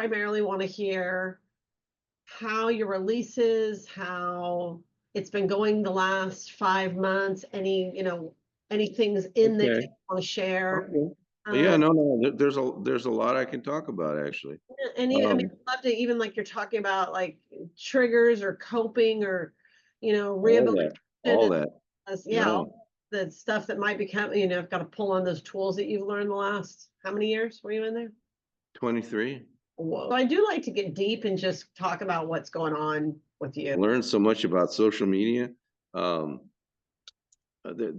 primarily want to hear how your release is, how it's been going the last 5 months, any things in there that Okay. you want to share. Okay. Yeah, Um, no. There's a lot I can talk about actually. and even, I mean, Um, I'd love to, even like you're talking about like triggers or coping or, all rehabilitation, that, all that. yeah, No, all the stuff that might become, I've got to pull on those tools that you've learned the last, how many years were you in there? 23. Whoa. So I do like to get deep and just talk about what's going on with you. Learned so much about social media. Um,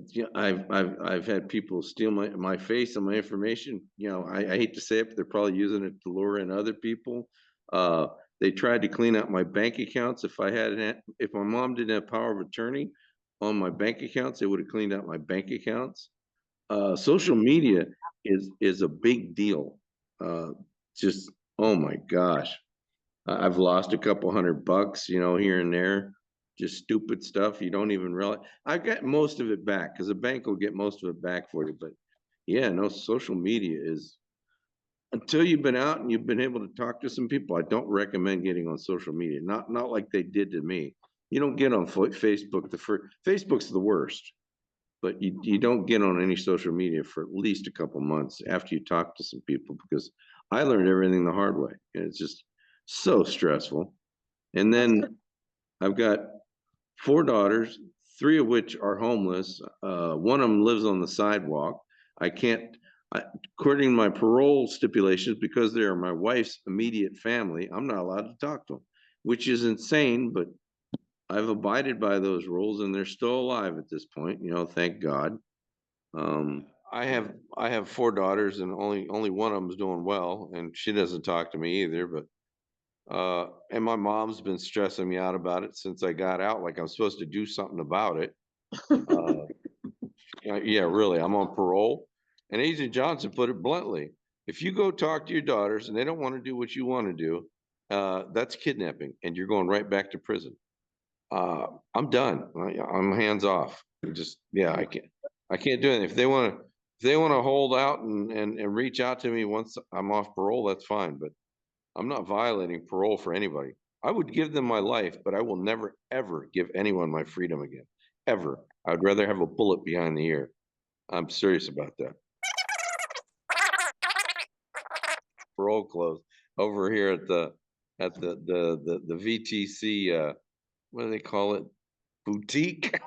yeah, I've had people steal my face and my information. I hate to say it, but they're probably using it to lure in other people. Uh, they tried to clean out my bank accounts. If my mom didn't have power of attorney on my bank accounts, they would have cleaned out my bank accounts. Social media is a big deal. Uh, just oh my gosh, I've lost a couple $100, here and there, just stupid stuff. You don't even realize. I got most of it back because the bank will get most of it back for you. But yeah, no, social media is until you've been out and you've been able to talk to some people. I don't recommend getting on social media. Not like they did to me. You don't get on Facebook. Facebook's the worst, but you don't get on any social media for at least a couple months after you talk to some people because I learned everything the hard way, and it's just so stressful. And then I've got 4 daughters, 3 of which are homeless. One of them lives on the sidewalk. I can't, I, according to my parole stipulations, because they are my wife's immediate family, I'm not allowed to talk to them, which is insane, but I've abided by those rules and they're still alive at this point, thank God. I have 4 daughters and only one of them is doing well and she doesn't talk to me either, but and my mom's been stressing me out about it since I got out, like I'm supposed to do something about it. Uh, yeah, really, I'm on parole. And Agent Johnson put it bluntly. If you go talk to your daughters and they don't want to do what you want to do, that's kidnapping and you're going right back to prison. I'm done. I'm hands off. Yeah, I can't do it. If they want to hold out and reach out to me once I'm off parole, that's fine. But I'm not violating parole for anybody. I would give them my life, but I will never, ever give anyone my freedom again. Ever. I'd rather have a bullet behind the ear. I'm serious about that. Parole closed over here at the VTC what do they call it? Boutique.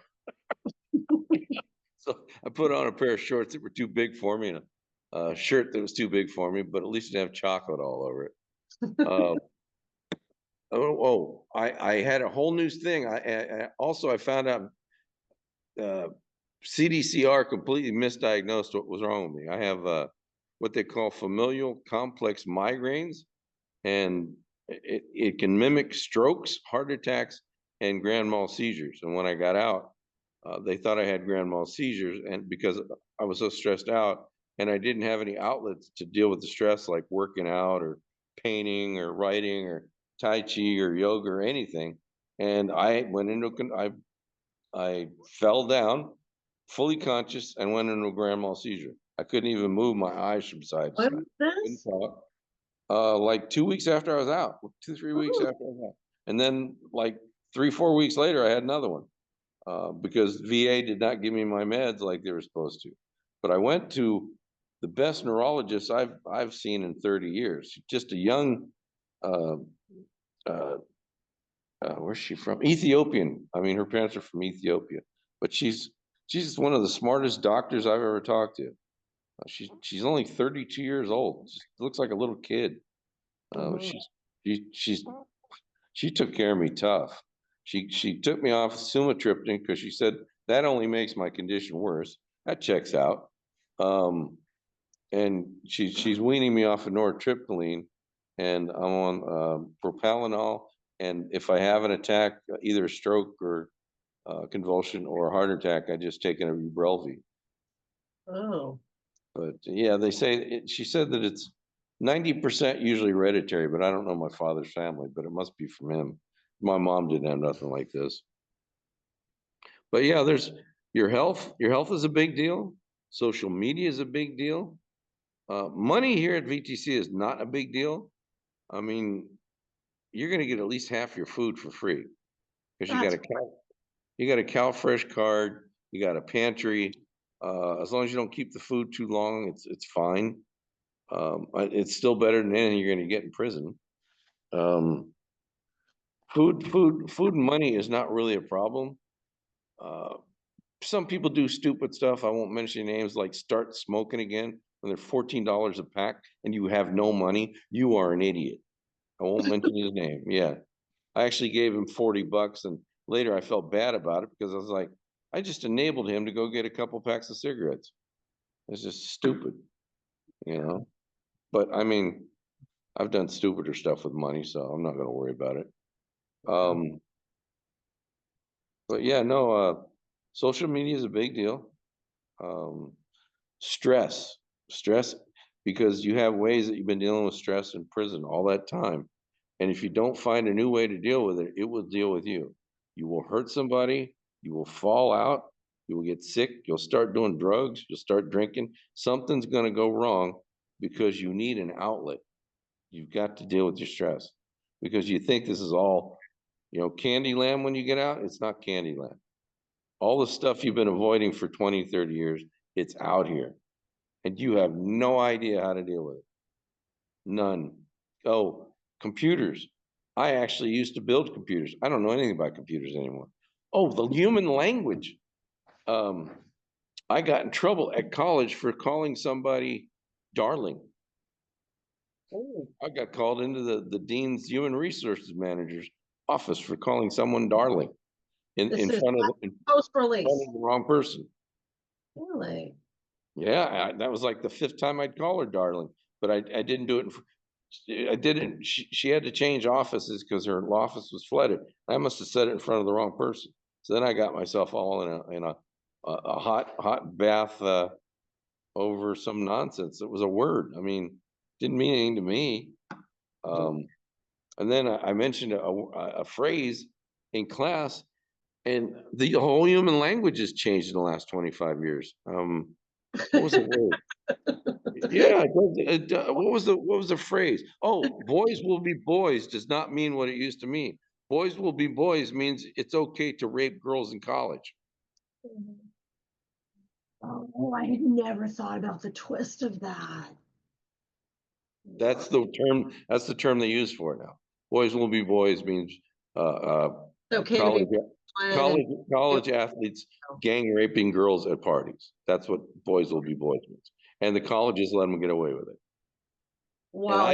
So I put on a pair of shorts that were too big for me and a shirt that was too big for me, but at least it didn't have chocolate all over it. Uh, I had a whole new thing. I found out uh, CDCR completely misdiagnosed what was wrong with me. I have what they call familial complex migraines, and it can mimic strokes, heart attacks, and grand mal seizures. And when I got out, they thought I had grand mal seizures, and because I was so stressed out, and I didn't have any outlets to deal with the stress, like working out or painting or writing or tai chi or yoga or anything. And I went into I fell down, fully conscious, and went into a grand mal seizure. I couldn't even move my eyes from side to What side. is Couldn't this? talk. Like 2 weeks after I was out, 2, 3 weeks Oh, after I was out, and then like 3, 4 weeks later, I had another one because VA did not give me my meds like they were supposed to. But I went to the best neurologist I've seen in 30 years. Just a young, uh, uh, where's she from? Ethiopian. I mean, her parents are from Ethiopia, but she's one of the smartest doctors I've ever talked to. She's only 32 years old. Just looks like a little kid. mhm. She's she's she took care of me tough. She took me off sumatriptan because she said that only makes my condition worse. That checks out. Um, and she's weaning me off of nortriptyline, and I'm on propalanol. And if I have an attack, either a stroke or convulsion or a heart attack, I just take an Ubrelvy. Oh, But yeah, she said that it's 90% usually hereditary, but I don't know my father's family, but it must be from him. My mom didn't have nothing like this. But yeah, there's your health. Your health is a big deal. Social media is a big deal. Money here at VTC is not a big deal. I mean, you're gonna get at least half your food for free because That's you got a CalFresh card, you got a pantry. As long as you don't keep the food too long, it's fine. It's still better than anything you're gonna get in prison. Um, food and money is not really a problem. Uh, some people do stupid stuff. I won't mention names, like start smoking again when they're $14 a pack and you have no money. You are an idiot. I won't mention his name. Yeah. I actually gave him 40 bucks, and later I felt bad about it because I was like, I just enabled him to go get a couple packs of cigarettes. It's just stupid, you know. But I mean, I've done stupider stuff with money, so I'm not going to worry about it. Um, but yeah, no, social media is a big deal. Um, stress, stress, because you have ways that you've been dealing with stress in prison all that time. And if you don't find a new way to deal with it, it will deal with you. You will hurt somebody, you will fall out, you will get sick, you'll start doing drugs, you'll start drinking. Something's going to go wrong because you need an outlet. You've got to deal with your stress because you think this is all, Candyland when you get out. It's not Candyland. All the stuff you've been avoiding for 20, 30 years, it's out here and you have no idea how to deal with it. None. Oh, computers. I actually used to build computers. I don't know anything about computers anymore. Oh, the human language. Um, I got in trouble at college for calling somebody darling. Oh, I got called into the dean's human resources manager's office for calling someone darling this in is in front post-release. of the wrong person. Really? Yeah, that was like the fifth time I'd call her darling, but I didn't do it. I didn't. She had to change offices because her office was flooded. I must have said it in front of the wrong person. So then I got myself all in a hot bath over some nonsense. It was a word. I mean, didn't mean anything to me. Um, and then I mentioned a phrase in class, and the whole human language has changed in the last 25 years. What was the word? Yeah, what was the phrase? Oh, boys will be boys does not mean what it used to mean. Boys will be boys means it's okay to rape girls in college. Oh, I had never thought about the twist of that. That's the term. That's the term they use for it now. Boys will be boys means uh, uh, It's okay to be college violent and college college athletes gang raping girls at parties. That's what boys will be boys means, and the colleges let them get away with it. And well, I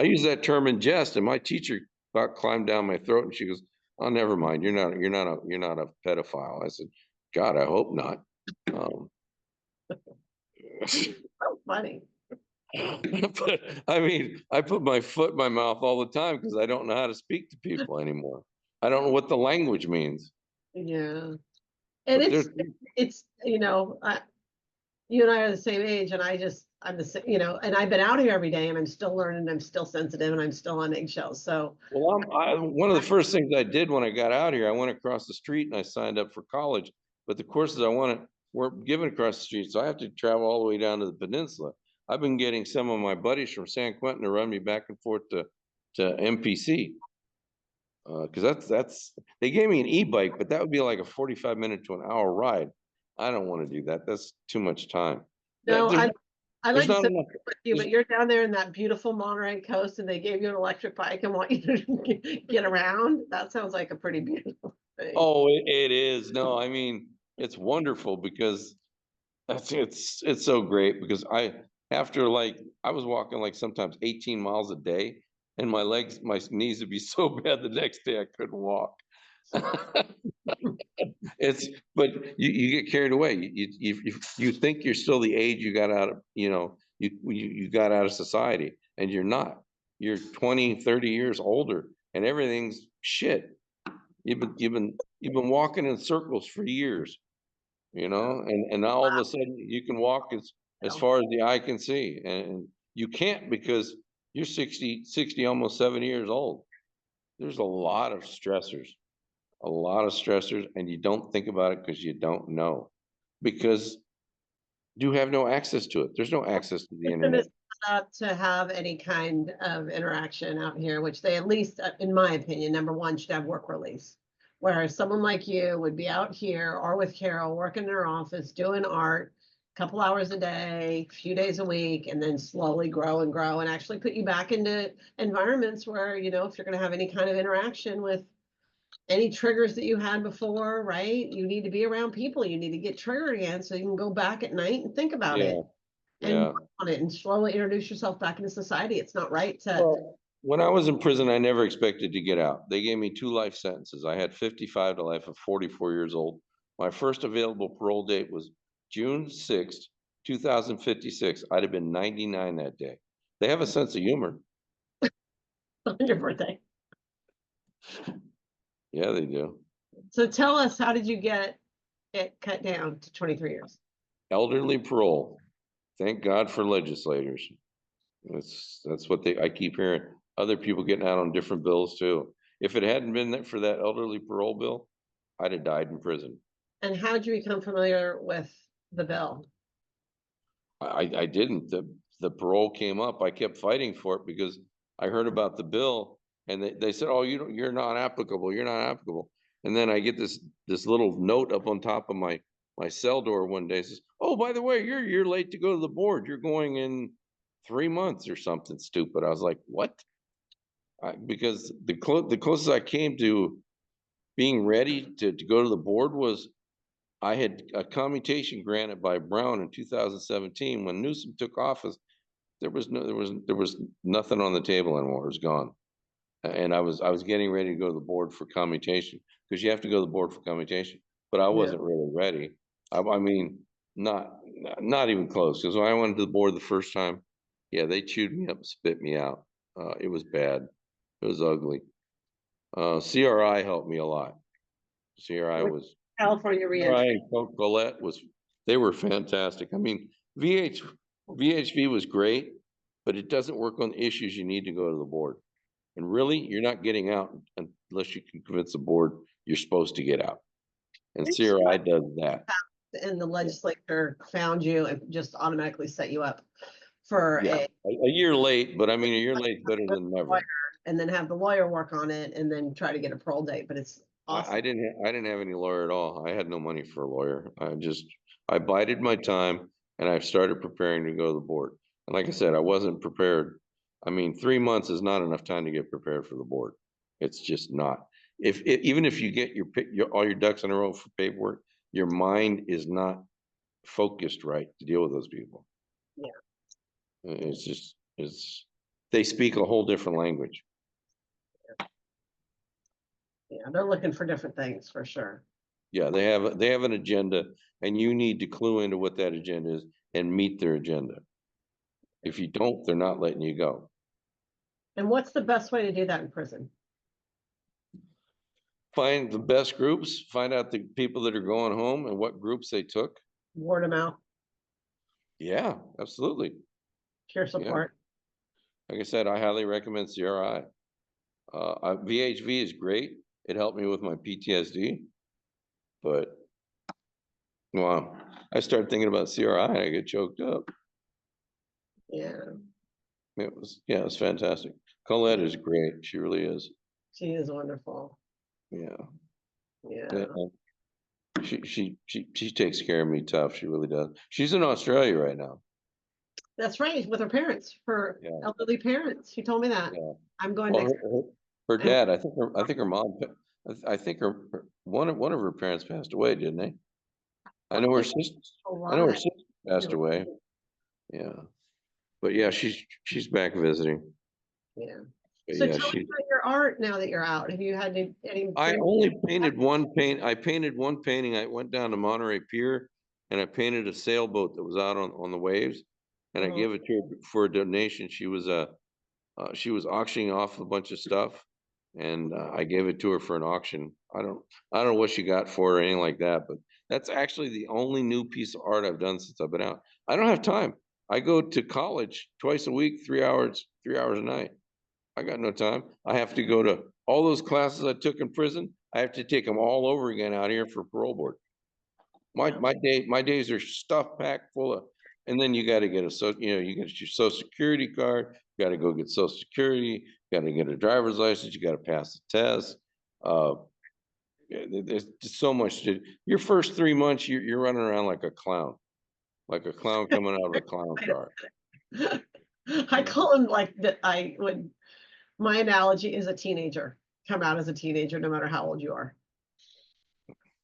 use that term in jest, and my teacher about climbed down my throat and she goes, "Oh, never mind. You're not a pedophile." I said, "God, I hope not." Um, so funny. but I mean, I put my foot in my mouth all the time because I don't know how to speak to people anymore. I don't know what the language means. Yeah. And But there's it's, you and I are the same age and I'm the same, and I've been out here every day and I'm still learning, I'm still sensitive and I'm still on eggshells. So, one of the first things I did when I got out here, I went across the street and I signed up for college. But the courses I wanted weren't given across the street, so I have to travel all the way down to the peninsula. I've been getting some of my buddies from San Quentin to run me back and forth to MPC because that's they gave me an e-bike, but that would be like a 45-minute to an hour ride. I don't want to do that. That's too much time. no, I There's like to not sit enough. with you, but you're down there in that beautiful Monterey coast and they gave you an electric bike and want you to get around. That sounds like a pretty beautiful thing. Oh, it is. No, I mean, it's wonderful because it's so great because after like I was walking like sometimes 18 miles a day and my knees would be so bad the next day I couldn't walk. It's but you get carried away. You think you're still the age you got out of, you got out of society and you're not. You're 20, 30 years older and everything's shit. You've been walking in circles for years, and now all of a sudden you can walk as far as the eye can see, and you can't because you're 60, almost 70 years old. There's a lot of stressors, and you don't think about it because you don't know, because you have no access to it. There's no access to the And internet. up to have any kind of interaction out here, which they at least, in my opinion, number one, should have work release. Whereas someone like you would be out here or with Carol working in her office, doing art, a couple hours a day, a few days a week, and then slowly grow and grow and actually put you back into environments where, you know, if you're going to have any kind of interaction with any triggers that you had before, right? You need to be around people. You need to get triggered again so you can go back at night and think about it Yeah, and yeah. work on it and slowly introduce yourself back into society. It's not right to, Well, when I was in prison, I never expected to get out. They gave me 2 life sentences. I had 55 to life of 44 years old. My first available parole date was June 6th, 2056. I'd have been 99 that day. They have a sense of humor. on your birthday. Yeah, they do. So tell us, how did you get it cut down to 23 years? Elderly parole. Thank God for legislators. That's what I keep hearing. Other people getting out on different bills too. If it hadn't been for that elderly parole bill, I'd have died in prison. And how did you become familiar with the bill? I didn't. The parole came up. I kept fighting for it because I heard about the bill and they said, "Oh, you're not applicable. You're not applicable." And then I get this little note up on top of my cell door one day, says, "Oh, by the way, you're late to go to the board. You're going in 3 months or something stupid." I was like, "What?" Because the closest I came to being ready to go to the board was I had a commutation granted by Brown in 2017 when Newsom took office. There was nothing on the table anymore. It was gone, and I was getting ready to go to the board for commutation because you have to go to the board for commutation. But I Yeah. wasn't really ready. I mean, not not even close. Because when I went to the board the first time, yeah, they chewed me up, spit me out. It was bad. It was ugly. CRI helped me a lot. CRI With was California reentry. Right, Colette they were fantastic. I mean, VHV was great, but it doesn't work on issues you need to go to the board. And really, you're not getting out unless you can convince the board you're supposed to get out. And CRI does that. And the Yeah, legislature found you and just automatically set you up for yeah. A year late, but I mean, a year late is better than lawyer, never. and then have the lawyer work on it and then try to get a parole date. But it's awesome. I didn't have any lawyer at all. I had no money for a lawyer. I bided my time and I started preparing to go to the board. And like I said, I wasn't prepared. I mean, 3 months is not enough time to get prepared for the board. It's just not. Even if you get all your ducks in a row for paperwork, your mind is not focused right to deal with those people. Yeah. They speak a whole different language. Yeah, they're looking for different things for sure. Yeah, they have an agenda, and you need to clue into what that agenda is and meet their agenda. If you don't, they're not letting you go. And what's the best way to do that in prison? Find the best groups, find out the people that are going home and what groups they took. Word of mouth, Yeah, absolutely. peer Yeah. support. Like I said, I highly recommend CRI. VHV is great. It helped me with my PTSD, but well, I started thinking about CRI, I get choked up. Yeah, It was fantastic. Colette is great. She really is. she is wonderful. Yeah. Yeah, She takes care of me tough. She really does. She's in Australia right now. that's right. With her parents, her Yeah, elderly parents. She told me that. yeah. I'm going Well, next. her dad. I think her mom. I think one of her parents passed away, didn't they? I know her sister. A I know her lot. sister passed away. Yeah, but yeah, she's back visiting. Yeah. But So yeah, tell me about your art now that you're out. Have you had any I only painted one paint. I painted one painting. I went down to Monterey Pier and I painted a sailboat that was out on the waves, and I gave it to her for a donation. She was auctioning off a bunch of stuff, and I gave it to her for an auction. I don't know what she got for it or anything like that, but that's actually the only new piece of art I've done since I've been out. I don't have time. I go to college twice a week, 3 hours a night. I got no time. I have to go to all those classes I took in prison. I have to take them all over again out here for parole board. My days are stuffed packed full of And then you got to get you get your social security card, you got to go get social security, you got to get a driver's license, you got to pass the test. Uh, there's just so much to your first 3 months, you're running around like a clown coming out of a clown car. I call him like that. I would, my analogy is a teenager. Come out as a teenager, no matter how old you are.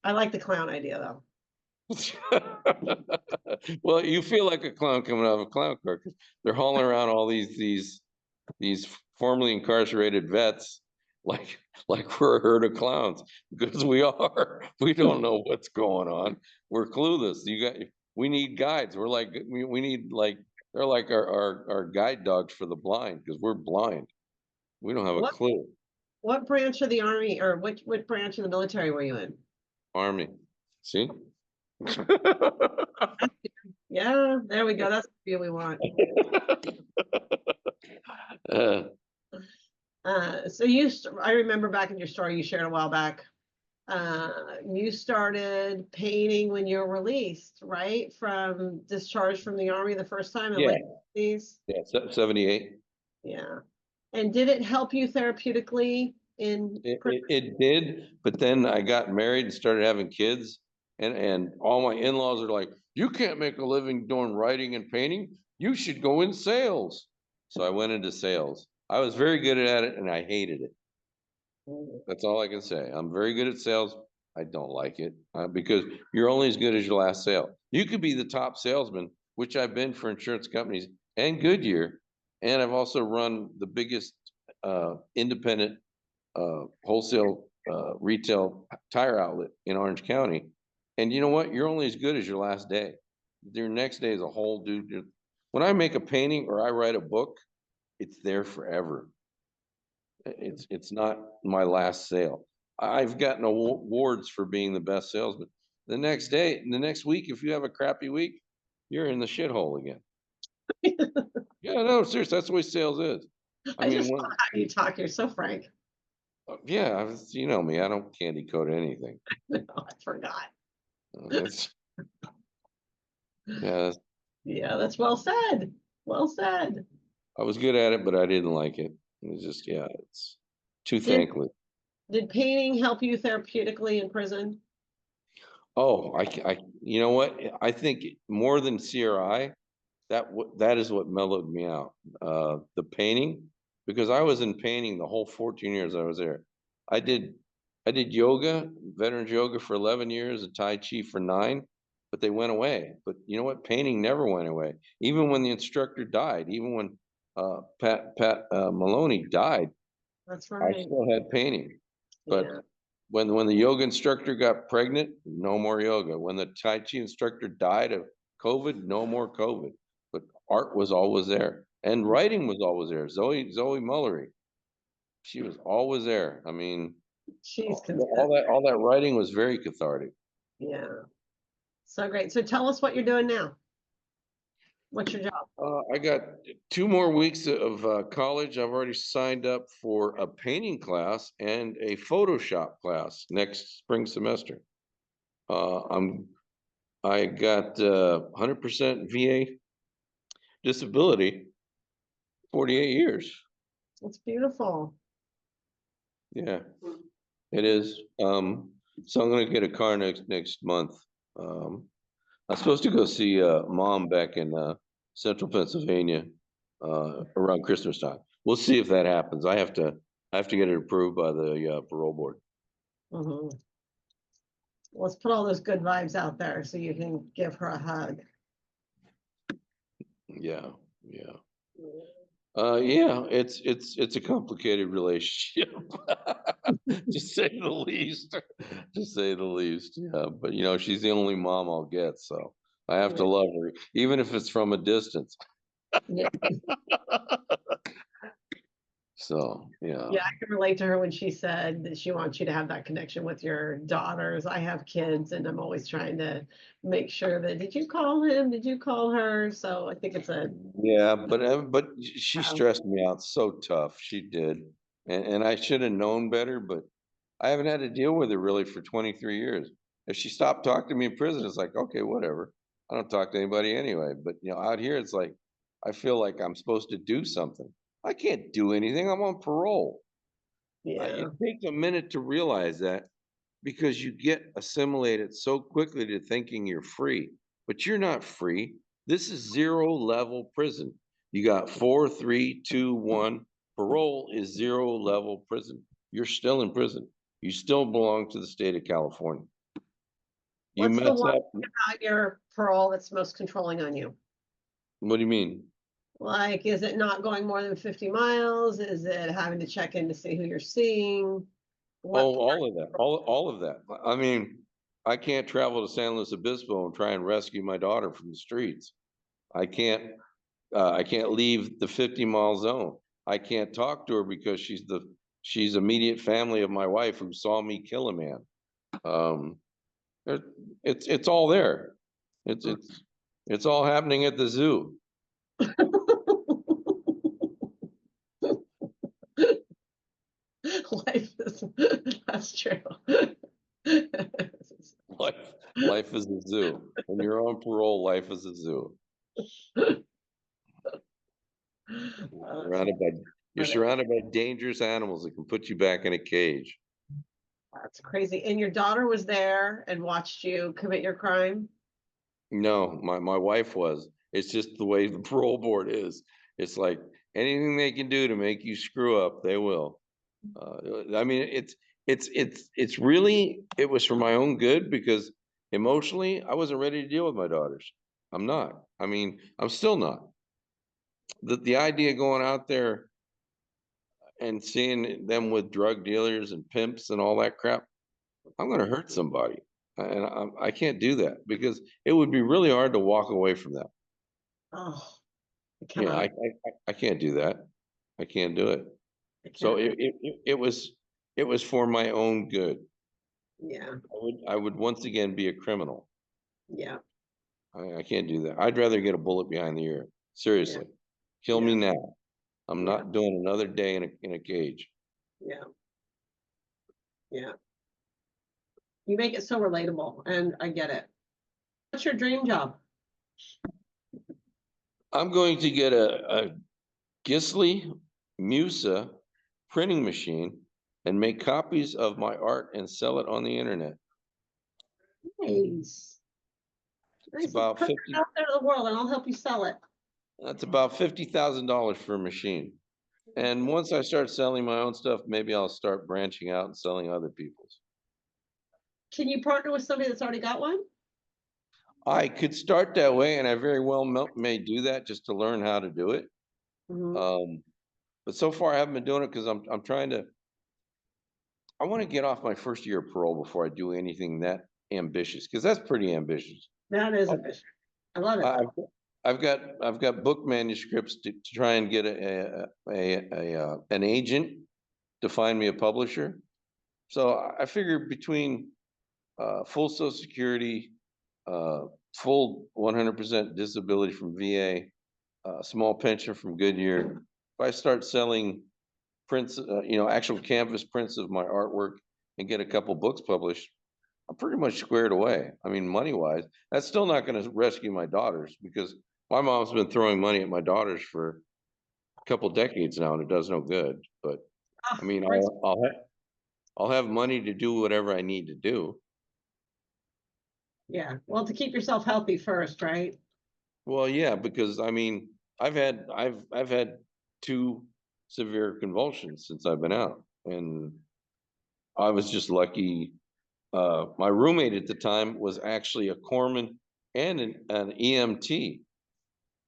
I like the clown idea though. Well, you feel like a clown coming out of a clown car because they're hauling around all these formerly incarcerated vets like we're a herd of clowns because we are. We don't know what's going on. We're clueless. We need guides. We need like they're like our guide dogs for the blind because we're blind. We don't have a What clue. what branch of the army or what branch of the military were you in? Army. See? Yeah, there we go. That's the view we want. Uh, So I remember back in your story you shared a while back. You started painting when you were released, right? From discharge from the army the first time in yeah, late 60s. yeah, 78. Yeah. And did it help you therapeutically in prison? It did, but then I got married and started having kids, and all my in-laws are like, "You can't make a living doing writing and painting. You should go in sales." So I went into sales. I was very good at it, and I hated it. That's all I can say. I'm very good at sales. I don't like it because you're only as good as your last sale. You could be the top salesman, which I've been for insurance companies and Goodyear, and I've also run the biggest independent wholesale retail tire outlet in Orange County. And you know what? You're only as good as your last day. Your next day is a whole dude. When I make a painting or I write a book, it's there forever. It's not my last sale. I've gotten awards for being the best salesman. The next day, the next week, if you have a crappy week, you're in the shithole again. Yeah, no, seriously, that's the way sales is. I I mean, just love how you talk. You're so frank. yeah, you know me. I don't candy coat anything. No, I forgot. That's yeah. Yeah, that's well said. Well said. I was good at it, but I didn't like it. It was just yeah, it's too Did thankless. did painting help you therapeutically in prison? Oh, you know what? I think more than CRI, that is what mellowed me out. The painting, because I was in painting the whole 14 years I was there. I did I did yoga, veterans yoga for 11 years and Tai Chi for 9, but they went away. But you know what? Painting never went away. Even when the instructor died, even when Pat Maloney died, That's I right. still had painting. But Yeah. when the yoga instructor got pregnant, no more yoga. When the Tai Chi instructor died of COVID, no more COVID. But art was always there, and writing was always there. Zoe Mullery, she was always there. I mean, She's consistent. all that writing was very cathartic. Yeah. So great. So tell us what you're doing now. What's your job? I got 2 more weeks of college. I've already signed up for a painting class and a Photoshop class next spring semester. Uh, I'm I got 100% VA disability, 48 years. It's beautiful. Yeah, it is. So I'm gonna get a car next month. Um, I'm supposed to go see mom back in central Pennsylvania around Christmas time. We'll see if that happens. I have to get it approved by the parole board. Mhm. Let's put all those good vibes out there so you can give her a hug. Yeah, yeah. Yeah, it's a complicated relationship, to say the least. To say the least. Yeah, but you know, she's the only mom I'll get, so I have to Yeah. love her, even if it's from a distance. Yeah. So yeah, Yeah, I can relate to her when she said that she wants you to have that connection with your daughters. I have kids and I'm always trying to make sure that, did you call him? Did you call her? So I think it's a, yeah, but she um, stressed me out so tough. She did, and I should have known better, but I haven't had to deal with her really for 23 years. If she stopped talking to me in prison, it's like okay, whatever. I don't talk to anybody anyway. But out here, it's like I feel like I'm supposed to do something. I can't do anything. I'm on parole. Yeah. It takes a minute to realize that because you get assimilated so quickly to thinking you're free, but you're not free. This is zero level prison. You got 4, 3, 2, 1. Parole is zero level prison. You're still in prison. You still belong to the state of California. You What's the mess one up. thing about your parole that's most controlling on you? What do you mean? Like, is it not going more than 50 miles? Is it having to check in to see who you're seeing? What Oh, part? all of that. All of that. I mean, I can't travel to San Luis Obispo and try and rescue my daughter from the streets. I can't I can't leave the 50-mile zone. I can't talk to her because she's immediate family of my wife who saw me kill a man. Um, it's all there. It's all happening at the zoo. Life is, that's true. Life is a zoo. When you're on parole, life is a zoo. Surrounded by You're surrounded by dangerous animals that can put you back in a cage. That's crazy. And your daughter was there and watched you commit your crime? No, my wife was. It's just the way the parole board is. It's like anything they can do to make you screw up, they will. I mean, it's really, it was for my own good because emotionally, I wasn't ready to deal with my daughters. I'm not. I mean, I'm still not. The idea of going out there and seeing them with drug dealers and pimps and all that crap, I'm going to hurt somebody. And I can't do that because it would be really hard to walk away from that. Oh, I Yeah, cannot. I can't do that. I can't do it. I So can't. it was for my own good. Yeah, I would once again be a criminal. yeah, I can't do that. I'd rather get a bullet behind the ear. yeah, Seriously, kill me yeah, now. I'm yeah, not doing another day in a cage. yeah, yeah. You make it so relatable, and I get it. What's your dream job? I'm going to get a Gisli Musa printing machine and make copies of my art and sell it on the internet. Nice. It's Nice. Let's about put 50, that out there to the world, and I'll help you sell it. that's about $50,000 for a machine. And once I start selling my own stuff, maybe I'll start branching out and selling other people's. Can you partner with somebody that's already got one? I could start that way, and I very well may do that just to learn how to do it. Mhm. Um, but so far, I haven't been doing it because I'm trying to. I want to get off my first year of parole before I do anything that ambitious because that's pretty ambitious. That is I- a vision. I love it. I've I've got book manuscripts to try and get an agent to find me a publisher. So I figured between full Social Security, uh, full 100% disability from VA, small pension from Goodyear. If I start selling prints, actual canvas prints of my artwork and get a couple books published, I'm pretty much squared away. I mean, money wise, that's still not going to rescue my daughters because my mom's been throwing money at my daughters for a couple decades now, and it does no good. But I Oh, mean, breaks- I'll have money to do whatever I need to do. yeah. Well, to keep yourself healthy first, right? Well, yeah, because I mean, I've had 2 severe convulsions since I've been out, and I was just lucky. My roommate at the time was actually a corpsman and an EMT,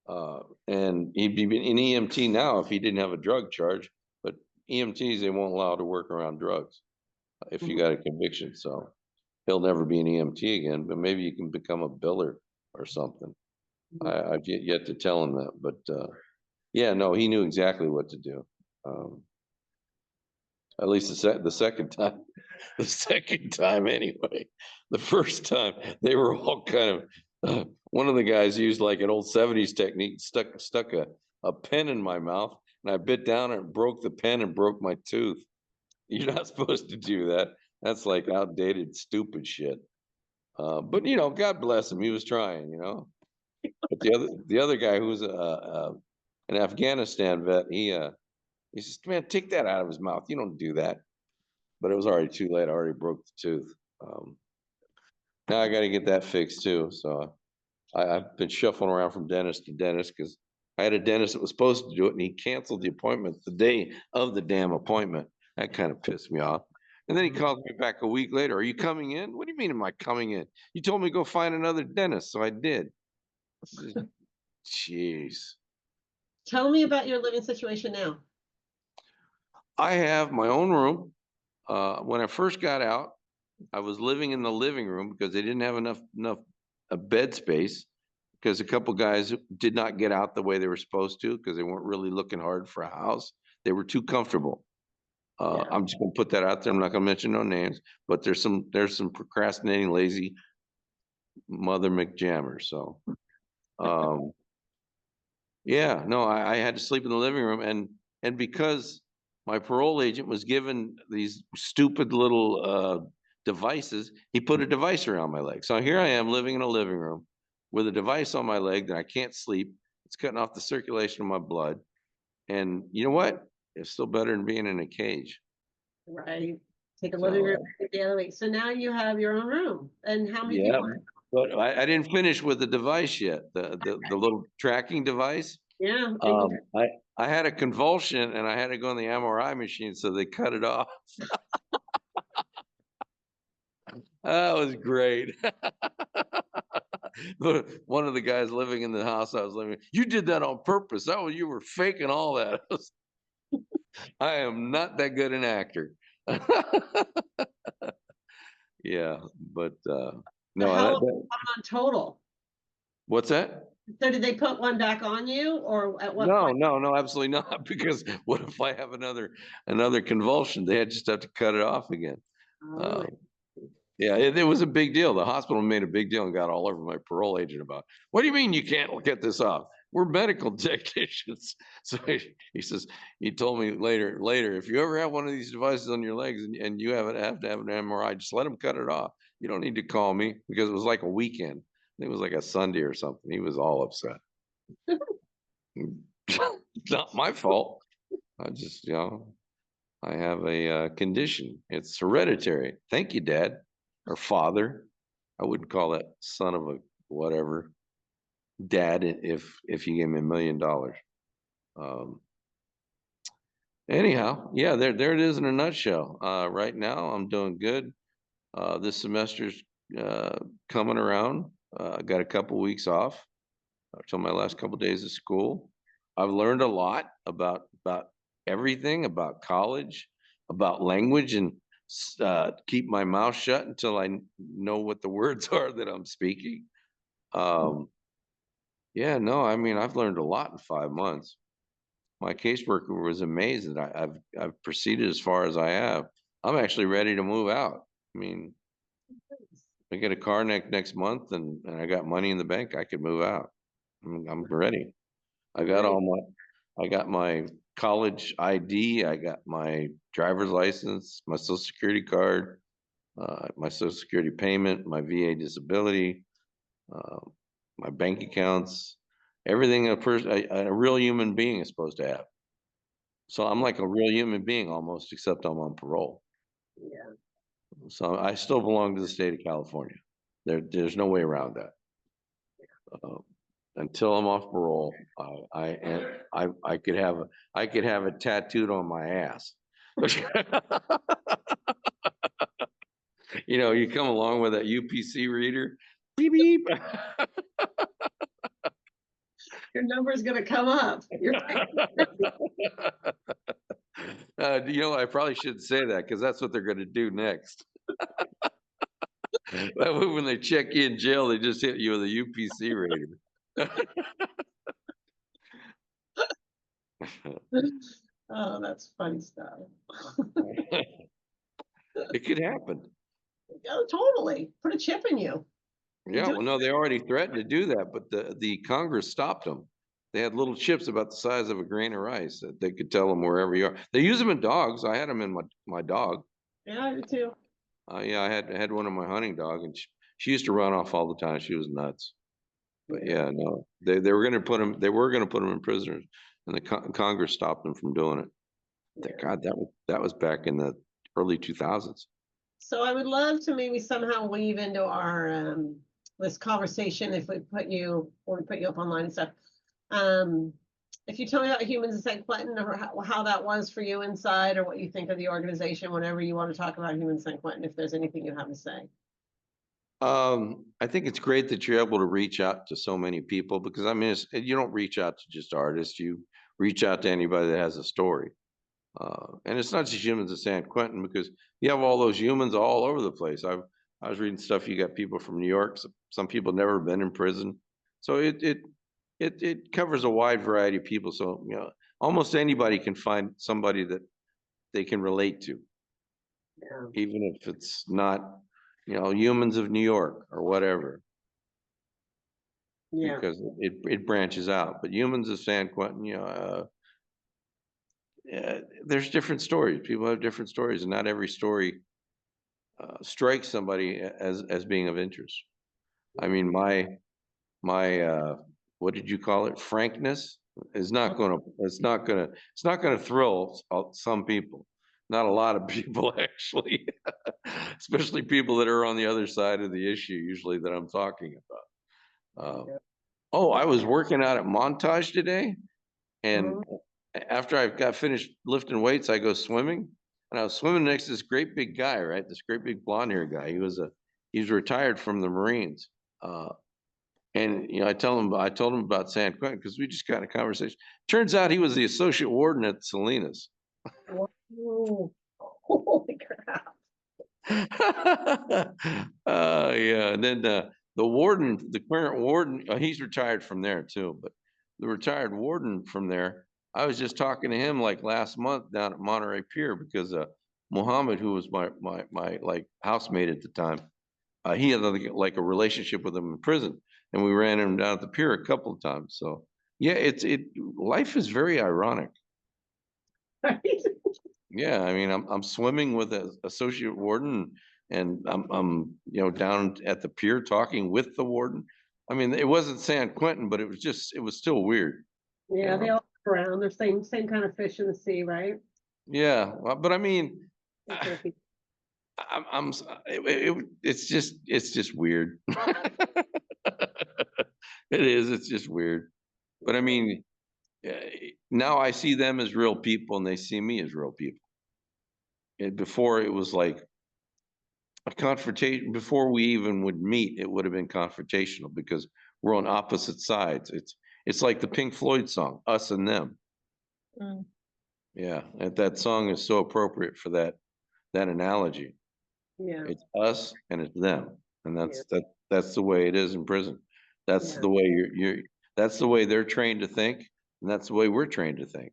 and he'd be an EMT now if he didn't have a drug charge. But EMTs, they won't allow to work around drugs if you Mhm. got a conviction. So he'll never be an EMT again. But maybe you can become a biller or something. Mhm. I've yet to tell him that, but yeah, no, he knew exactly what to do. Um, at least the second time, the second time anyway. The first time they were all kind of. One of the guys used like an old '70s technique, stuck a pen in my mouth, and I bit down and broke the pen and broke my tooth. You're not supposed to do that. That's like outdated, stupid shit. But God bless him. He was trying. But the other guy who's an Afghanistan vet, he says, "Man, take that out of his mouth. You don't do that." But it was already too late. I already broke the tooth. Now I got to get that fixed too. So I've been shuffling around from dentist to dentist because I had a dentist that was supposed to do it, and he canceled the appointment the day of the damn appointment. That kind of pissed me off. And then he called me back a week later. "Are you coming in?" "What do you mean, am I coming in? You told me to go find another dentist." So I did. Jeez. Tell me about your living situation now. I have my own room. When I first got out, I was living in the living room because they didn't have enough bed space, because a couple guys did not get out the way they were supposed to because they weren't really looking hard for a house. They were too comfortable. Yeah. I'm just gonna put that out there. I'm not gonna mention no names, but there's some procrastinating, lazy mother McJammers. So, yeah, no, I had to sleep in the living room, and because my parole agent was given these stupid little devices, he put a device around my leg. So here I am living in a living room with a device on my leg that I can't sleep. It's cutting off the circulation of my blood. And you know what? It's still better than being in a cage. Right. Take a living room So the other week. So now you have your own room. And how many yeah, people? but I didn't finish with the device yet. The little tracking device. Yeah. I had a convulsion and I had to go on the MRI machine, so they cut it off. That was great. One of the guys living in the house I was living, "You did that on purpose. You were faking all that." I am not that good an actor. Yeah, but So no, on total? what's that? So did they put one back on you, or at what No, point? no, no, absolutely not. Because what if I have another convulsion? They just have to cut it off again. Oh, Uh, yeah, it was a big deal. The hospital made a big deal and got all over my parole agent about, "What do you mean you can't get this off? We're medical technicians." So he says, he told me later, "If you ever have one of these devices on your legs and you have to have an MRI, just let them cut it off. You don't need to call me," because it was like a weekend. It was like a Sunday or something. He was all upset. Not my fault. I just, I have a condition. It's hereditary. Thank you, Dad or Father. I wouldn't call that son of a whatever dad if you gave me $1 million. Um, Anyhow, yeah, there it is in a nutshell. Right now, I'm doing good. This semester's coming around. I got a couple weeks off till my last couple days of school. I've learned a lot about everything, about college, about language, and keep my mouth shut until I know what the words are that I'm speaking. Um, yeah, no, I mean I've learned a lot in 5 months. My caseworker was amazed that I've proceeded as far as I have. I'm actually ready to move out. I mean, I get a car next month, and I got money in the bank. I could move out. I'm ready. I got great. all I got my college ID, I got my driver's license, my social security card, my social security payment, my VA disability, uh, my bank accounts, everything a real human being is supposed to have. So I'm like a real human being almost, except I'm on parole. Yeah. So I still belong to the state of California. There's no way around that. Uh, until I'm off parole, I could have it tattooed on my ass. You come along with that UPC reader, beep beep. Your number is going to come up. I probably shouldn't say that because that's what they're going to do next. That way when they check you in jail, they just hit you with a UPC rating. Oh, that's funny stuff. It could happen. Oh, totally. Put a chip in you. Yeah, well, no, they already threatened to do that, but the Congress stopped them. They had little chips about the size of a grain of rice that they could tell them wherever you are. They use them in dogs. I had them in my dog. Yeah, I do too. Yeah, I had one in my hunting dog, and she used to run off all the time. She was nuts. But Yeah. yeah, no, they were gonna put him, in prisoners, and the Congress stopped them from doing it. Thank Yeah. God that was back in the early 2000s. So I would love to maybe somehow weave into our this conversation if we put you or we put you up online and stuff. Um, if you tell me about Humans in San Quentin or how that was for you inside or what you think of the organization, whenever you want to talk about Humans in San Quentin, if there's anything you have to say. I think it's great that you're able to reach out to so many people because I mean, you don't reach out to just artists, you reach out to anybody that has a story. And it's not just humans in San Quentin because you have all those humans all over the place. I was reading stuff. You got people from New York. Some people never been in prison, so it covers a wide variety of people. So almost anybody can find somebody that they can relate to, Yeah. even if it's not humans of New York or whatever, Yeah. because it branches out. But humans of San Quentin, there's different stories. People have different stories, and not every story strikes somebody as being of interest. I mean, my what did you call it? Frankness is not gonna it's not gonna thrill some people. Not a lot of people actually, especially people that are on the other side of the issue usually that I'm talking about. Yeah. Oh, I was working out at Montage today, and Mhm. after I got finished lifting weights, I go swimming, and I was swimming next to this great big guy, right? This great big blonde hair guy. He's retired from the Marines. Uh, and I told him about San Quentin because we just got in a conversation. Turns out he was the associate warden at Salinas. Whoa. Holy crap. Yeah, and then the warden, the current warden, he's retired from there too. But the retired warden from there, I was just talking to him like last month down at Monterey Pier because Mohammed, who was my like housemate at the time, he had like a relationship with him in prison, and we ran him down at the pier a couple of times. So yeah, life is very ironic. Right? Yeah, I mean, I'm swimming with an associate warden, and I'm down at the pier talking with the warden. I mean, it wasn't San Quentin, but it was still weird, you Yeah, they know. all around. They're same kind of fish in the sea, right? Yeah, well, but I mean, Same kind of people. it's just weird. It is. It's just weird. But I mean, now I see them as real people, and they see me as real people. And before it was like a confrontation. Before we even would meet, it would have been confrontational because we're on opposite sides. It's like the Pink Floyd song, "Us and Them." Mm. Yeah, and that song is so appropriate for that analogy. Yeah, It's us and it's them, and yeah, that's the way it is in prison. That's yeah, the way that's the way they're trained to think, and that's the way we're trained to think.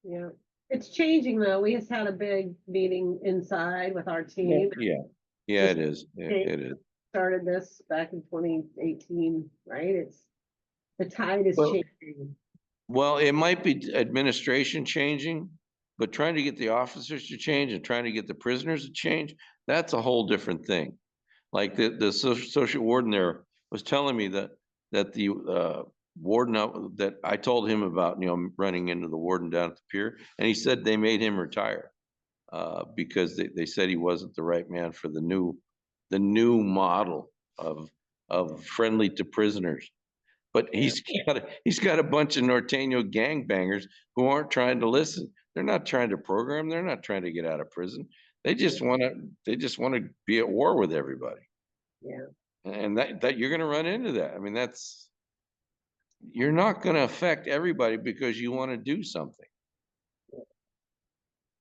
yeah. It's changing though. We just had a big meeting inside with our Yeah, team. yeah, yeah. Just It is. It is. started this back in 2018, right? It's the tide is Well, changing. well, it might be administration changing, but trying to get the officers to change and trying to get the prisoners to change, that's a whole different thing. Like the social warden there was telling me that the warden that I told him about, running into the warden down at the pier, and he said they made him retire because they said he wasn't the right man for the new model of friendly to prisoners. But Yeah, he's got a bunch of Norteño gangbangers who aren't trying to listen. They're not trying to program. They're not trying to get out of prison. They yeah, just want to. They just want to be at war with everybody. yeah, And that you're going to run into that. I mean, you're not going to affect everybody because you want to do something.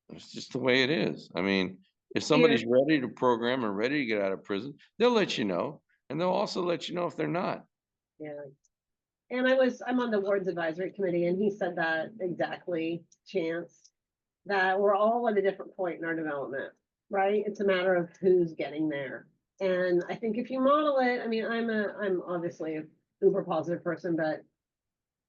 It's just the way it is. I mean, if yeah, somebody's ready to program and ready to get out of prison, they'll let you know, and they'll also let you know if they're not. yeah. And I'm on the wards advisory committee, and he said that exactly, Chance, that we're all at a different point in our development, right? It's a matter of who's getting there. And I think if you model it, I mean, I'm obviously a uber positive person, but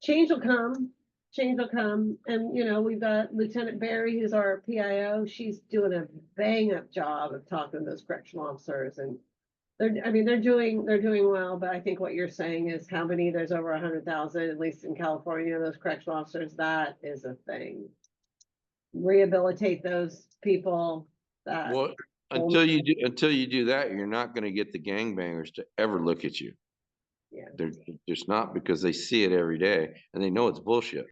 change will come. Change will come. And we've got Lieutenant Barry, who's our PIO. She's doing a bang up job of talking to those correctional officers. And they're doing well, but I think what you're saying is how many, there's over 100,000, at least in California, those correctional officers, that is a thing. Rehabilitate those people that. Well, until you do that, you're not going to get the gangbangers to ever look at you. Yeah, They're just not, because they see it every day and they know it's bullshit.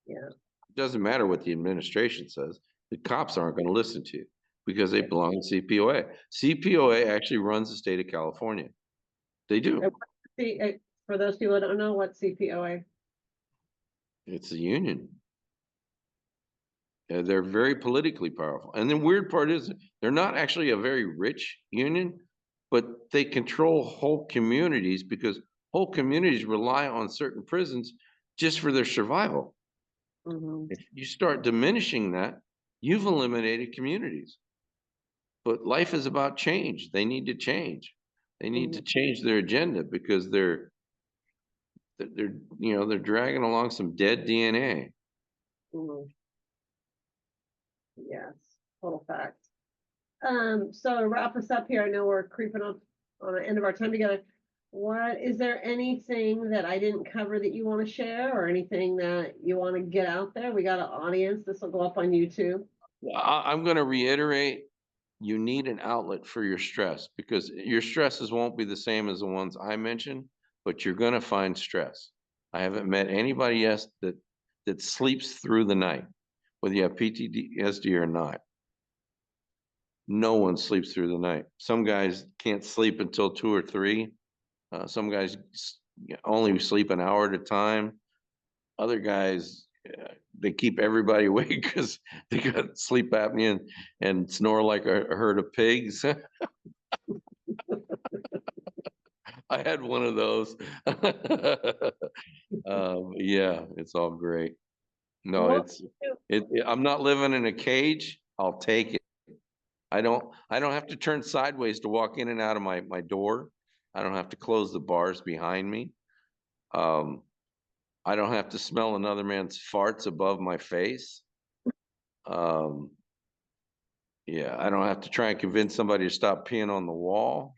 yeah, It doesn't matter what the administration says. The cops aren't going to listen to you because they belong in CPOA. CPOA actually runs the state of California. They do. See, for those people that don't know what CPOA. It's a union. They're very politically powerful. And the weird part is they're not actually a very rich union, but they control whole communities because whole communities rely on certain prisons just for their survival. If you start diminishing that, you've eliminated communities. But life is about change. They need to change. They need to change their agenda because they're they're dragging along some dead DNA. Yes, total fact. So to wrap us up here, I know we're creeping up on the end of our time together. What, is there anything that I didn't cover that you want to share, or anything that you want to get out there? We got an audience. This will go up on YouTube. I'm going to reiterate, you need an outlet for your stress because your stresses won't be the same as the ones I mentioned, but you're going to find stress. I haven't met anybody else that sleeps through the night, whether you have PTSD or not. No one sleeps through the night. Some guys can't sleep until 2 or 3. Some guys only sleep an hour at a time. Other guys, they keep everybody awake because they got sleep apnea and snore like a herd of pigs. I had one of those. Yeah, it's all great. No, I'm not living in a cage. I'll take it. I don't have to turn sideways to walk in and out of my door. I don't have to close the bars behind me. I don't have to smell another man's farts above my face. Yeah, I don't have to try and convince somebody to stop peeing on the wall.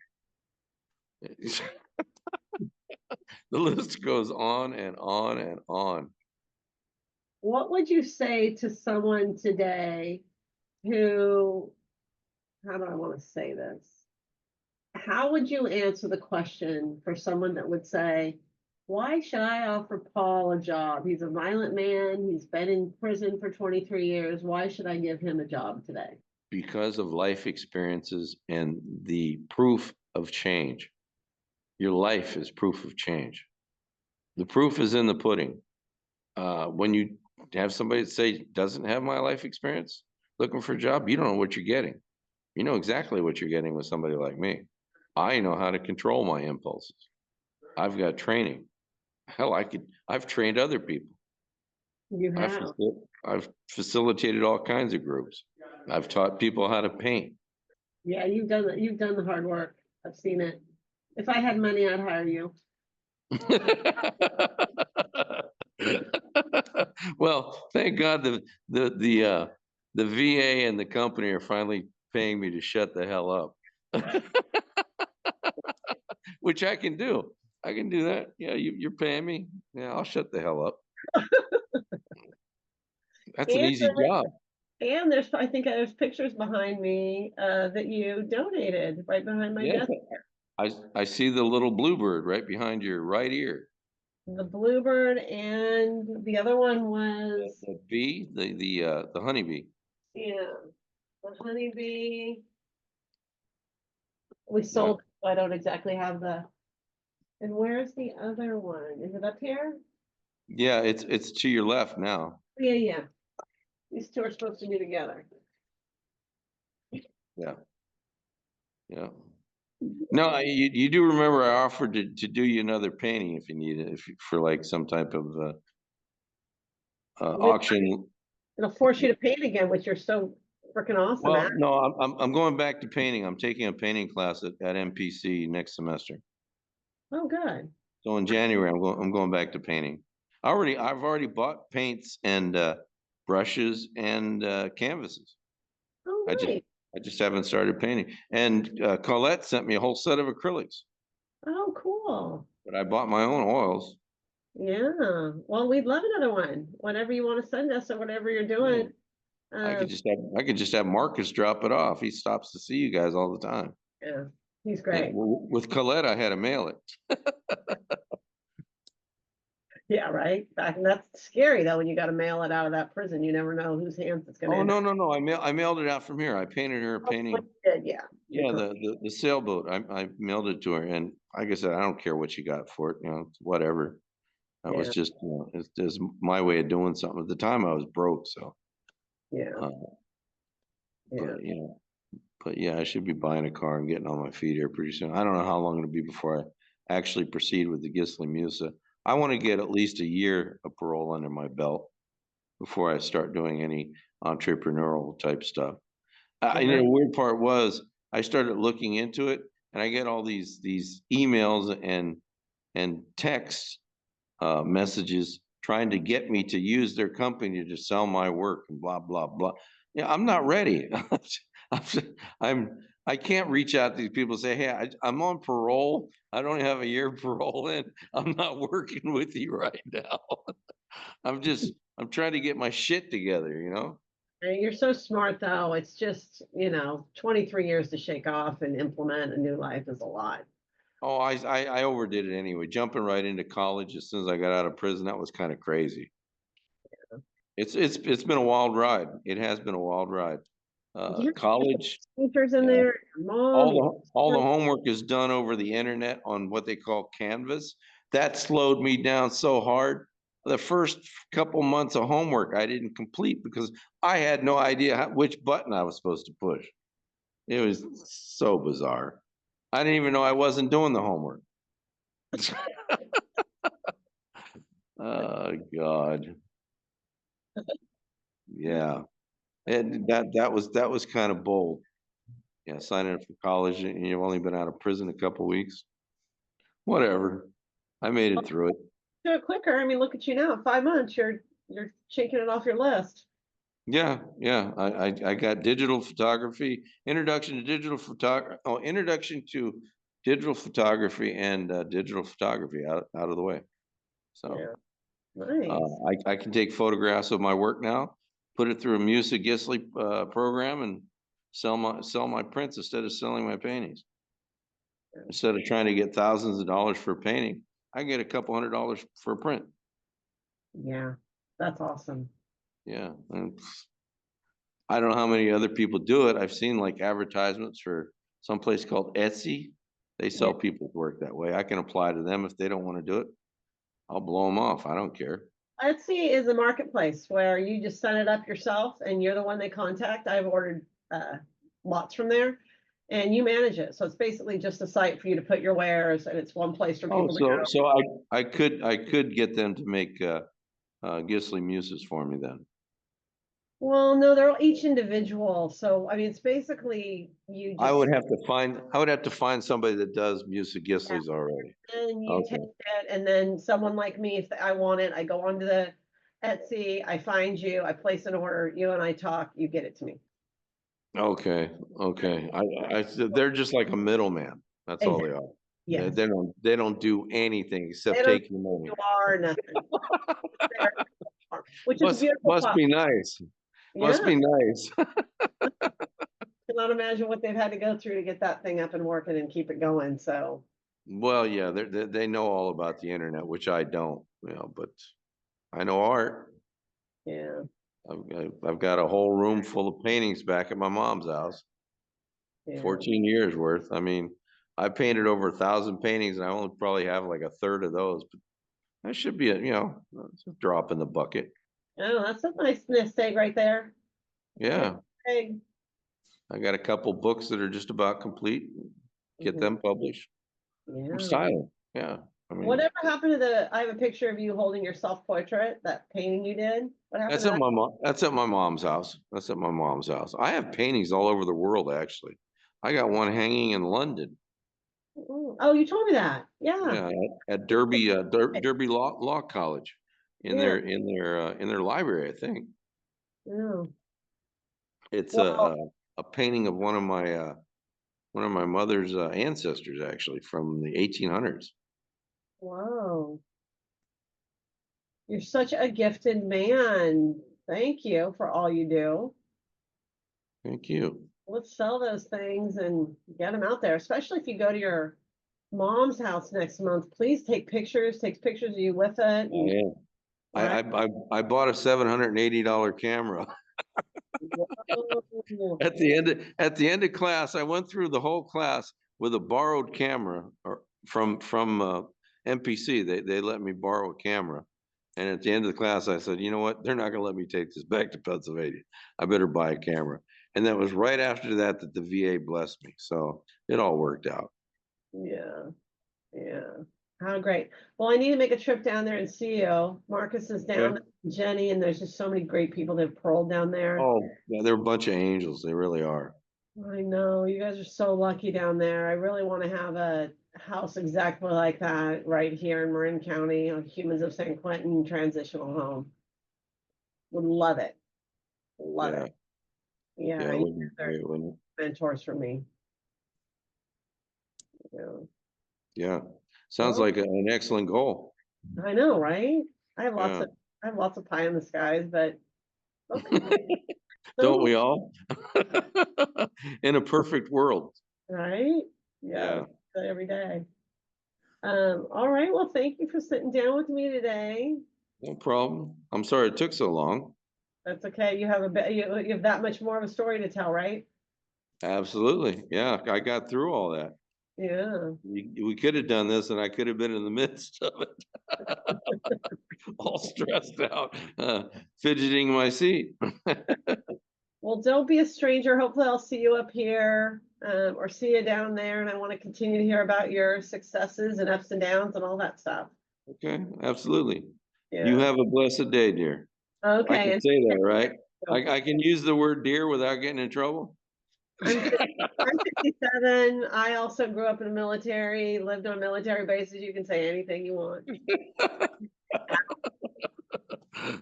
The list goes on and on and on. What would you say to someone today who, how do I want to say this? How would you answer the question for someone that would say, why should I offer Paul a job? He's a violent man. He's been in prison for 23 years. Why should I give him a job today? Because of life experiences and the proof of change. Your life is proof of change. The proof is in the pudding. When you have somebody that say doesn't have my life experience looking for a job, you don't know what you're getting. You know exactly what you're getting with somebody like me. I know how to control my impulses. I've got training. Hell, I've trained other people. You have. I've facilitated all kinds of groups. I've taught people how to paint. Yeah, you've done the hard work. I've seen it. If I had money, I'd hire you. Well, thank God the VA and the company are finally paying me to shut the hell up. Which I can do. I can do that. Yeah, you're paying me. Yeah, I'll shut the hell up. That's an easy job. And I think there's pictures behind me that you donated right behind my desk. I see the little bluebird right behind your right ear. The bluebird, and the other one was the bee, the honeybee. Yeah, the honeybee. We sold. I don't exactly have the. And where's the other one? Is it up here? Yeah, it's to your left now. Yeah, yeah. These two are supposed to be together. Yeah. Yeah. No, you do remember I offered to do you another painting if you need it, for like some type of auction. It'll force you to paint again, which you're so freaking awesome Well, at. no, I'm going back to painting. I'm taking a painting class at MPC next semester. Oh, good. So in January, I'm going back to painting. I've already bought paints and brushes and canvases. Oh, great. I just haven't started painting. And Colette sent me a whole set of acrylics, Oh, cool. but I bought my own oils. Yeah. Well, we'd love another one. Whatever you want to send us or whatever you're Yeah. doing. Um, I could just have Marcus drop it off. He stops to see you guys all the time. yeah, he's Yeah, great. well, with Colette, I had to mail it. Yeah, right. And that's scary though when you got to mail it out of that prison. You never know whose hands it's going to Oh, end up. no, no, no. I mailed it out from here. I painted her a Oh, painting. you did, yeah. Yeah, the sailboat. I mailed it to her, and like I said, I don't care what she got for it. You know, it's whatever. That was Yeah, just, you know, it's just my way of doing something. At the time, I was broke, so. yeah, Uh, yeah. but you know, but yeah, I should be buying a car and getting on my feet here pretty soon. I don't know how long it'll be before I actually proceed with the Gisli Musa. I want to get at least a year of parole under my belt before I start doing any entrepreneurial type stuff. You know, Yeah. the weird part was I started looking into it, and I get all these emails and text messages trying to get me to use their company to sell my work and blah blah blah. Yeah, I'm not ready. I'm, I can't reach out to these people and say, hey, I'm on parole. I don't have a year of parole in. I'm not working with you right now. I'm trying to get my shit together, you know? And you're so smart though. It's just, 23 years to shake off and implement a new life is a lot. Oh, I overdid it anyway. Jumping right into college as soon as I got out of prison, that was kind of crazy. It's been a wild ride. It has been a wild ride. You have College, teachers in yeah, there, your mom, your all the sister. homework is done over the internet on what they call Canvas. That slowed me down so hard. The first couple months of homework I didn't complete because I had no idea which button I was supposed to push. It was so bizarre. I didn't even know I wasn't doing the homework. Oh God. Yeah. And that was kind of bold. Yeah, signing up for college and you've only been out of prison a couple weeks. Whatever. I made it through it. Do it quicker. I mean, look at you now. 5 months, you're shaking it off your list. Yeah, yeah. I got digital photography, introduction to digital photography. Oh, introduction to digital photography and digital photography out of the way. So Yeah, nice. I can take photographs of my work now, put it through a Musa Gisli program, and sell my prints instead of selling my paintings. Instead of trying to get thousands of dollars for a painting, I get a couple $100 for a print. Yeah, that's awesome. Yeah, and I don't know how many other people do it. I've seen like advertisements for some place called Etsy. They Yeah. sell people's work that way. I can apply to them if they don't want to do it. I'll blow them off. I don't care. Etsy is a marketplace where you just set it up yourself and you're the one they contact. I've ordered lots from there and you manage it. So it's basically just a site for you to put your wares and it's one place for Oh, people to go. so I could get them to make Gisli Muses for me then. Well, no, they're all each individual. So I mean, it's basically you just I would have to find somebody that does Musa Gislis already. and you take Okay. it and then someone like me, if I want it, I go onto the Etsy, I find you, I place an order, you and I talk, you get it to me. Okay. Okay. They're just like a middleman. That's all they Exactly. are. Yes. They don't do anything They except don't take your money. you are nothing. Which is a beautiful Must part. be nice. Must Yeah. be nice. Cannot imagine what they've had to go through to get that thing up and working and keep it going. So Well, yeah, they know all about the internet, which I don't, you know, but I know art. yeah, I've got a whole room full of paintings back at my mom's house, yeah. 14 years worth. I mean, I painted over 1,000 paintings and I only probably have like a third of those, but that should be it's a drop in the bucket. Oh, that's a nice nest egg right there. That's a good Yeah. egg. I got a couple books that are just about complete. Get Mhm. them published. I'm Yeah. styling. Yeah. I mean, Whatever happened to I have a picture of you holding your self-portrait, that painting you did. What happened that's to at that? my mom's house. That's at my mom's house. I have paintings all over the world, actually. I got one hanging in London. Oh, you told me that. Yeah. Yeah, at Derby Law College in Yeah. their library, I think. Yeah. It's Well, a painting of one of my mother's ancestors, actually, from the 1800s. Whoa. You're such a gifted man. Thank you for all you do. Thank you. Let's sell those things and get them out there, especially if you go to your mom's house next month. Please take pictures of you with it. Oh, yeah. Right? I bought a $780 camera. Whoa. At the end of class, I went through the whole class with a borrowed camera or from MPC. They let me borrow a camera. And at the end of the class, I said, you know what? They're not going to let me take this back to Pennsylvania. I better buy a camera. And that was right after that the VA blessed me. So it all worked out. Yeah. Yeah. How great. Well, I need to make a trip down there and see you. Marcus is down there, Jenny, and there's just so many great people that have paroled down there. Oh, yeah, they're a bunch of angels. They really are. I know you guys are so lucky down there. I really want to have a house exactly like that right here in Marin County, Humans of San Quentin transitional home. Would love it. Love Yeah. it. Yeah, Yeah, I it need would be great, wouldn't it? mentors for me. Yeah. Yeah. Sounds Well, like an excellent goal. I know, right? I have lots Yeah. of I have lots of pie in the skies, but okay. Don't we So, all? In a perfect world. right? Yeah, Yeah, every day. All right. Well, thank you for sitting down with me today. no problem. I'm sorry it took so long. That's okay. You have a bit, you have that much more of a story to tell, right? Absolutely. Yeah, I got through all that. Yeah. We could have done this and I could have been in the midst of it, all stressed out, fidgeting in my seat. Well, don't be a stranger. Hopefully, I'll see you up here, or see you down there. And I want to continue to hear about your successes and ups and downs and all that stuff. Okay, absolutely. You Yeah. have a blessed day, dear. I Okay. can And say that, right? I can use the word dear without getting in trouble. I'm I'm 57. I also grew up in the military, lived on military bases. You can say anything you want.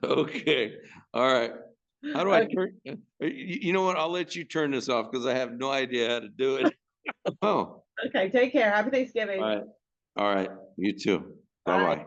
Okay, all right. How do I Okay. turn? You know what? I'll let you turn this off because I have no idea how to do it. Oh, Okay. Take care. Happy all Thanksgiving. right. All right. You too. Bye Bye. bye.